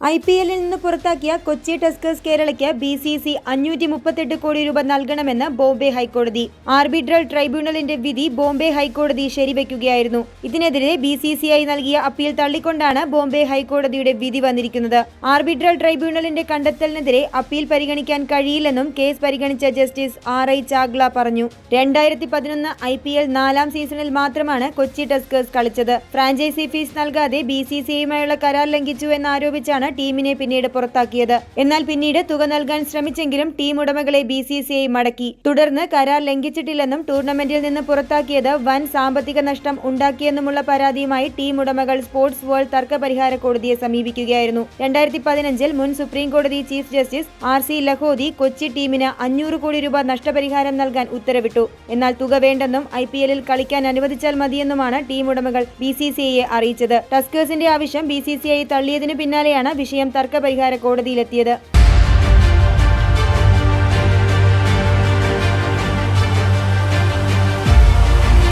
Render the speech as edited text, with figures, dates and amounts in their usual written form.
IPL-ൽ നിന്ന് പുറത്താക്കിയ Kochi Tuskers കേരളയ്ക്ക് BCCI 538 കോടി രൂപ നൽകണമെന്ന് ബോംബെ ഹൈക്കോടതി. ആർബിട്രൽ ട്രൈബ്യൂണലിന്റെ വിധി ബോംബെ ഹൈക്കോടതി ശരിവയ്ക്കുകയായിരുന്നു. ഇതിനെതിരെ BCCI നൽകിയ അപ്പീൽ തള്ളിക്കൊണ്ടാണ് ബോംബെ ഹൈക്കോടതിയുടെ വിധി വന്നിരിക്കുന്നത്. ആർബിട്രൽ ട്രൈബ്യൂണലിന്റെ കണ്ടെത്തലിനെതിരെ അപ്പീൽ പരിഗണിക്കാൻ കഴിയില്ലെന്നും കേസ് പരിഗണിച്ച ജസ്റ്റിസ് RI ചാഗ്ല പറഞ്ഞു. 2011 IPL 4-ാം സീസണിൽ മാത്രമാണ് കൊച്ചി ടസ്കേഴ്സ് കളിച്ചത്. ഫ്രാഞ്ചൈസി ഫീസ് നൽകാതെ BCCIയുമായുള്ള കരാർ ലംഘിച്ചു എന്നാരോപിച്ചാണ് ടീമിനെ പിന്നീട് പുറത്താക്കിയത്. എന്നാൽ പിന്നീട് തുക നൽകാൻ ശ്രമിച്ചെങ്കിലും ടീം ഉടമകളെ BCCI മടക്കി. തുടർന്ന് കരാർ ലംഘിച്ചിട്ടില്ലെന്നും ടൂർണമെന്റിൽ നിന്ന് പുറത്താക്കിയത് വൻ സാമ്പത്തിക നഷ്ടം ഉണ്ടാക്കിയെന്നുമുള്ള പരാതിയുമായി ടീം ഉടമകൾ സ്പോർട്സ് വേൾഡ് തർക്കപരിഹാര കോടതിയെ സമീപിക്കുകയായിരുന്നു. 2015-ൽ മുൻ സുപ്രീം കോടതി ചീഫ് ജസ്റ്റിസ് RC ലഹോദി കൊച്ചി ടീമിന് 500 കോടി രൂപ നഷ്ടപരിഹാരം നൽകാൻ ഉത്തരവിട്ടു. എന്നാൽ തുക വേണ്ടെന്നും IPL-ൽ കളിക്കാൻ അനുവദിച്ചാൽ മതിയെന്നുമാണ് ടീം ഉടമകൾ BCCIയെ അറിയിച്ചത്. ടസ്കേഴ്സിന്റെ ആവശ്യം BCCI തള്ളിയതിനു പിന്നാലെയാണ് വിഷയം തർക്കപരിഹാര കോടതിയിലെത്തിയത്.